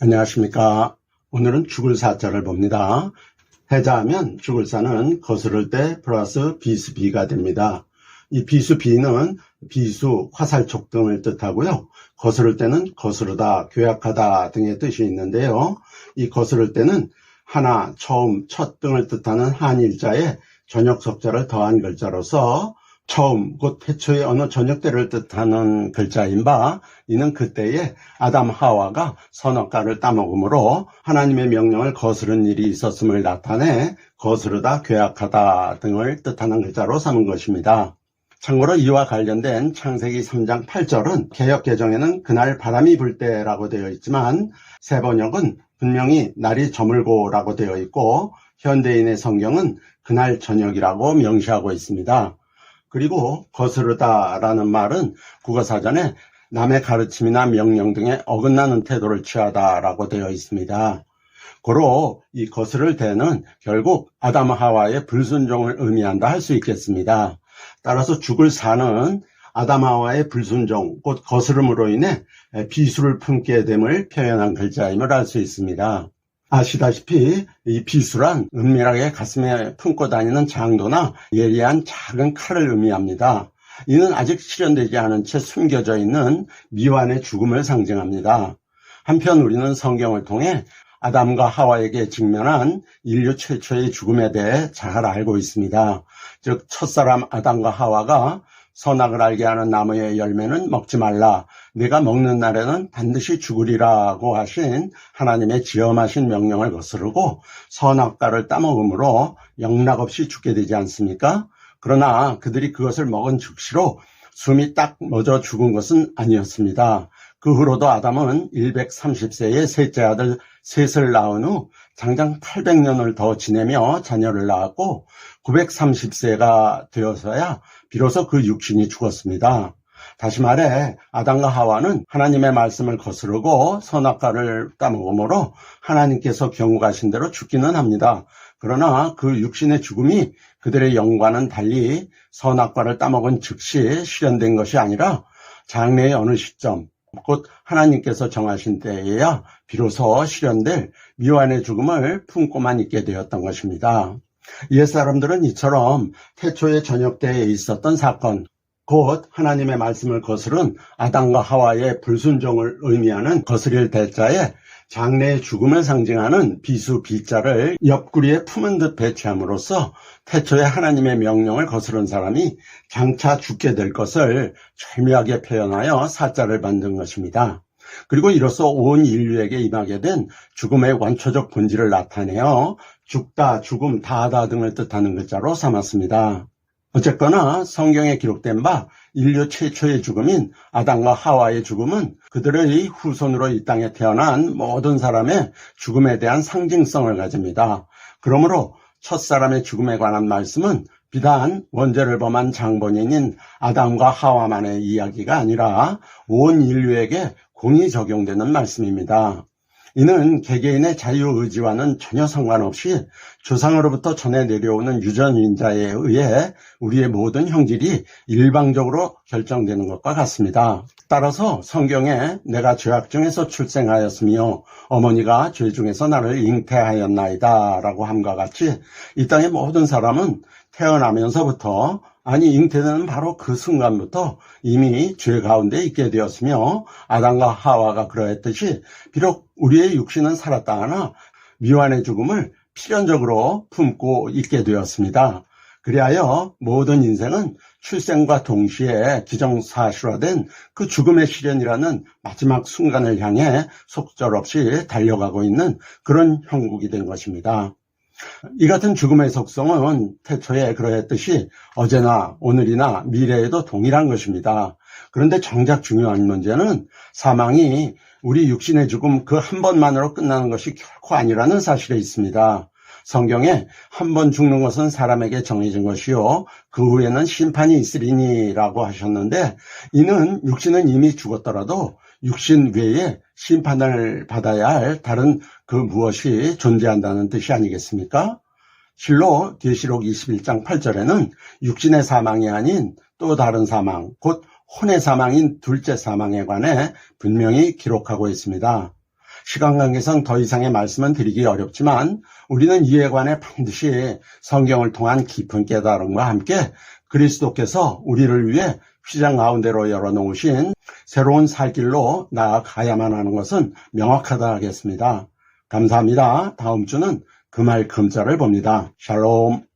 안녕하십니까. 오늘은 죽을 사자를 봅니다. 해자하면 죽을 사는 거스를 때 플러스 비수 비가 됩니다. 이 비수 비는 비수, 화살촉 등을 뜻하고요. 거스를 때는 거스르다, 괴약하다 등의 뜻이 있는데요. 이 거스를 때는 하나, 처음, 첫 등을 뜻하는 한일자에 전역석자를 더한 글자로서 처음, 곧 태초의 어느 저녁 때를 뜻하는 글자인 바, 이는 그때에 아담 하와가 선악과를 따먹음으로 하나님의 명령을 거스른 일이 있었음을 나타내 거스르다, 괴악하다 등을 뜻하는 글자로 삼은 것입니다. 참고로 이와 관련된 창세기 3장 8절은 개역개정에는 그날 바람이 불 때라고 되어 있지만 새번역은 분명히 날이 저물고라고 되어 있고 현대인의 성경은 그날 저녁이라고 명시하고 있습니다. 그리고 거스르다라는 말은 국어사전에 남의 가르침이나 명령 등에 어긋나는 태도를 취하다라고 되어 있습니다. 고로 이 거스를 때는 결국 아담 하와의 불순종을 의미한다 할 수 있겠습니다. 따라서 죽을 사는 아담 하와의 불순종, 곧 거스름으로 인해 비수를 품게 됨을 표현한 글자임을 알 수 있습니다. 아시다시피 이 비수란 은밀하게 가슴에 품고 다니는 장도나 예리한 작은 칼을 의미합니다. 이는 아직 실현되지 않은 채 숨겨져 있는 미완의 죽음을 상징합니다. 한편 우리는 성경을 통해 아담과 하와에게 직면한 인류 최초의 죽음에 대해 잘 알고 있습니다. 즉 첫사람 아담과 하와가 선악을 알게 하는 나무의 열매는 먹지 말라. 네가 먹는 날에는 반드시 죽으리라고 하신 하나님의 지엄하신 명령을 거스르고 선악과를 따먹음으로 영락없이 죽게 되지 않습니까? 그러나 그들이 그것을 먹은 즉시로 숨이 딱 멎어 죽은 것은 아니었습니다. 그 후로도 아담은 130세에 셋째 아들 셋을 낳은 후 장장 800년을 더 지내며 자녀를 낳았고 930세가 되어서야 비로소 그 육신이 죽었습니다. 다시 말해 아담과 하와는 하나님의 말씀을 거스르고 선악과를 따먹음으로 하나님께서 경고하신 대로 죽기는 합니다. 그러나 그 육신의 죽음이 그들의 영과는 달리 선악과를 따먹은 즉시 실현된 것이 아니라 장래의 어느 시점, 곧 하나님께서 정하신 때에야 비로소 실현될 미완의 죽음을 품고만 있게 되었던 것입니다. 옛사람들은 이처럼 태초의 저녁 때에 있었던 사건, 곧 하나님의 말씀을 거스른 아담과 하와의 불순종을 의미하는 거스릴 대자에 장래의 죽음을 상징하는 비수 비자를 옆구리에 품은 듯 배치함으로써 태초에 하나님의 명령을 거스른 사람이 장차 죽게 될 것을 절묘하게 표현하여 사자를 만든 것입니다. 그리고 이로써 온 인류에게 임하게 된 죽음의 원초적 본질을 나타내어 죽다, 죽음, 다하다 등을 뜻하는 글자로 삼았습니다. 어쨌거나 성경에 기록된 바 인류 최초의 죽음인 아담과 하와의 죽음은 그들의 후손으로 이 땅에 태어난 모든 사람의 죽음에 대한 상징성을 가집니다. 그러므로 첫사람의 죽음에 관한 말씀은 비단 원죄를 범한 장본인인 아담과 하와만의 이야기가 아니라 온 인류에게 공히 적용되는 말씀입니다. 이는 개개인의 자유의지와는 전혀 상관없이 조상으로부터 전해 내려오는 유전인자에 의해 우리의 모든 형질이 일방적으로 결정되는 것과 같습니다. 따라서 성경에 내가 죄악 중에서 출생하였으며 어머니가 죄 중에서 나를 잉태하였나이다 라고 함과 같이 이 땅의 모든 사람은 태어나면서부터 아니 잉태되는 바로 그 순간부터 이미 죄 가운데 있게 되었으며 아담과 하와가 그러했듯이 비록 우리의 육신은 살았다 하나 미완의 죽음을 필연적으로 품고 있게 되었습니다. 그리하여 모든 인생은 출생과 동시에 기정사실화된 그 죽음의 실현이라는 마지막 순간을 향해 속절없이 달려가고 있는 그런 형국이 된 것입니다. 이 같은 죽음의 속성은 태초에 그러했듯이 어제나 오늘이나 미래에도 동일한 것입니다. 그런데 정작 중요한 문제는 사망이 우리 육신의 죽음 그 한 번만으로 끝나는 것이 결코 아니라는 사실에 있습니다. 성경에 한 번 죽는 것은 사람에게 정해진 것이요 그 후에는 심판이 있으리니 라고 하셨는데 이는 육신은 이미 죽었더라도 육신 외에 심판을 받아야 할 다른 그 무엇이 존재한다는 뜻이 아니겠습니까? 실로 계시록 21장 8절에는 육신의 사망이 아닌 또 다른 사망, 곧 혼의 사망인 둘째 사망에 관해 분명히 기록하고 있습니다. 시간 관계상 더 이상의 말씀은 드리기 어렵지만 우리는 이에 관해 반드시 성경을 통한 깊은 깨달음과 함께 그리스도께서 우리를 위해 휘장 가운데로 열어놓으신 새로운 살 길로 나아가야만 하는 것은 명확하다 하겠습니다. 감사합니다. 다음 주는 그 말 금자를 봅니다. 샬롬.